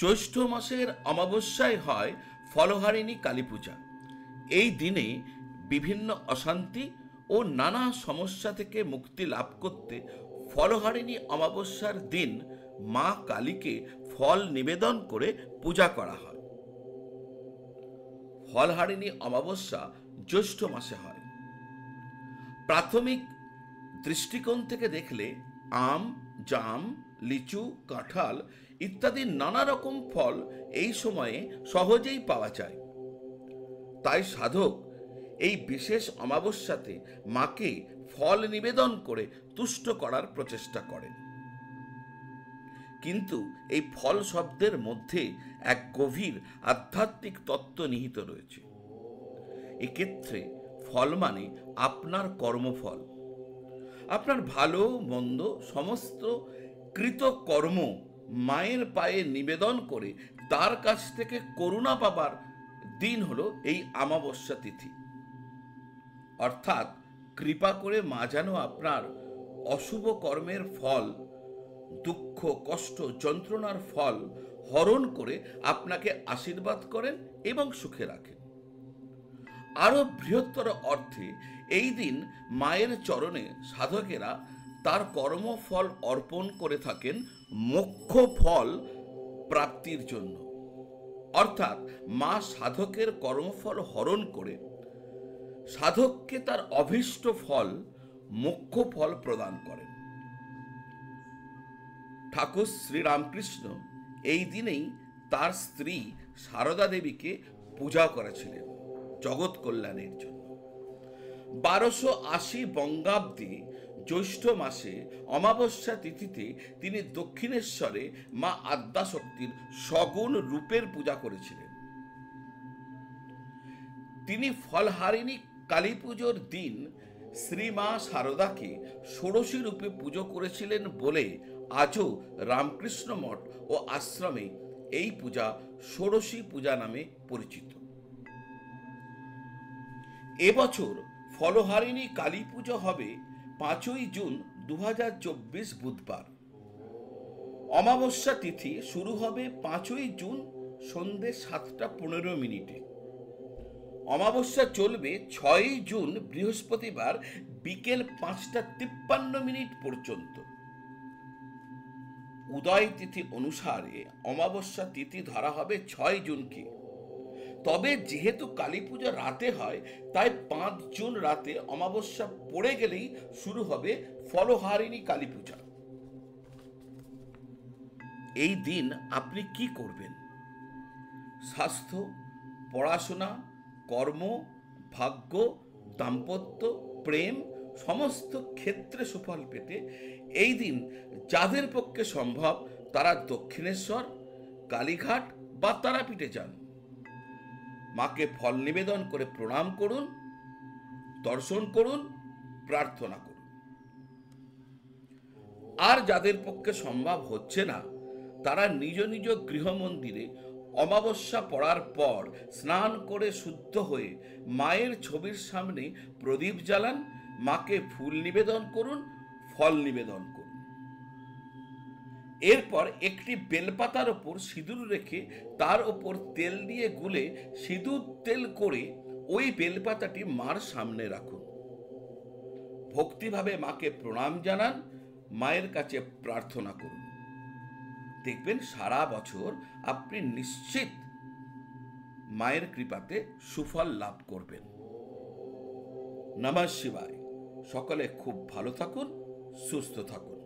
জ্যৈষ্ঠ মাসের অমাবস্যায় হয় ফলহারিণী কালী পূজা। এই দিনে বিভিন্ন অশান্তি ও নানা সমস্যা থেকে মুক্তি লাভ করতে ফলহারিণী অমাবস্যার দিন মা কালীকে ফল নিবেদন করে পূজা করা হয়। ফলহারিণী অমাবস্যা জ্যৈষ্ঠ মাসে হয়। প্রাথমিক দৃষ্টিকোণ থেকে দেখলে আম, জাম, লিচু, কাঁঠাল ইত্যাদি নানা রকম ফল এই সময়ে সহজেই পাওয়া যায়। তাই সাধক এই বিশেষ অমাবস্যাতে মাকে ফল নিবেদন করে তুষ্ট করার প্রচেষ্টা করেন। কিন্তু এই ফল শব্দের মধ্যে এক গভীর আধ্যাত্মিক তত্ত্ব নিহিত রয়েছে। এক্ষেত্রে ফল মানে আপনার কর্মফল। আপনার ভালো মন্দ সমস্ত কৃত কর্ম মায়ের পায়ে নিবেদন করে তার কাছ থেকে করুণা পাবার দিন হলো এই অমাবস্যা তিথি। অর্থাৎ কৃপা করে মা যেন আপনার অশুভ কর্মের ফল, দুঃখ, কষ্ট, যন্ত্রণার ফল হরণ করে আপনাকে আশীর্বাদ করেন এবং সুখে রাখেন। আরো বৃহত্তর অর্থে এই দিন মায়ের চরণে সাধকেরা তার কর্মফল অর্পণ করে থাকেন মোক্ষ ফল প্রাপ্তির জন্য। অর্থাৎ মা সাধকের কর্মফল হরণ করে সাধককে তার অভীষ্ট ফল মোক্ষ ফল প্রদান করেন। ঠাকুর শ্রীরামকৃষ্ণ এই দিনেই তার স্ত্রী সারদা দেবীকে পূজা করেছিলেন জগৎ কল্যাণের জন্য। 1280 বঙ্গাব্দে জ্যৈষ্ঠ মাসে অমাবস্যা তিথিতে তিনি দক্ষিণেশ্বরে মা আদ্যাশক্তির সগুণ রূপের পূজা করেছিলেন। তিনি ফলহারিণী কালী পুজোর দিন শ্রীমা সারদাকে ষোড়শী রূপে পুজো করেছিলেন বলে আজও রামকৃষ্ণ মঠ ও আশ্রমে এই পূজা ষোড়শী পূজা নামে পরিচিত। এবছর ফলহারিণী কালী পুজো হবে 5ই জুন 2024 বুধবার। অমাবস্যা তিথি শুরু হবে 5ই জুন সন্ধ্যে 7:15। অমাবস্যা চলবে 6ই জুন বৃহস্পতিবার বিকেল 5:53 পর্যন্ত। উদয় তিথি অনুসারে অমাবস্যা তিথি ধরা হবে 6 জুনকে। তবে যেহেতু কালী পূজা রাতে হয়, তাই 5 জুন রাতে অমাবস্যা পড়ে গেলেই শুরু হবে ফলহারিণী কালী পূজা। এই দিন আপনি কি করবেন? স্বাস্থ্য, পড়াশোনা, কর্ম, ভাগ্য, দাম্পত্য, প্রেম সমস্ত ক্ষেত্রে সুফল পেতে এই দিন যাদের পক্ষে সম্ভব তারা দক্ষিণেশ্বর, কালীঘাট বা তারাপীঠে যান। মাকে ফল নিবেদন করে প্রণাম করুন, দর্শন করুন, প্রার্থনা করুন। আর যাদের পক্ষে সম্ভব হচ্ছে না তারা নিজ নিজ গৃহমন্দিরে অমাবস্যা পড়ার পর স্নান করে শুদ্ধ হয়ে মায়ের ছবির সামনে প্রদীপ জ্বালান, মাকে ফুল নিবেদন করুন, ফল নিবেদন করুন। এরপর একটি বেলপাতার ওপর সিঁদুর রেখে তার ওপর তেল দিয়ে গুলে সিঁদুর তেল করে ওই বেলপাতাটি মার সামনে রাখুন। ভক্তিভাবে মাকে প্রণাম জানান, মায়ের কাছে প্রার্থনা করুন। দেখবেন সারা বছর আপনি নিশ্চিত মায়ের কৃপাতে সুফল লাভ করবেন। নমঃ শিবায়। সকলে খুব ভালো থাকুন, সুস্থ থাকুন।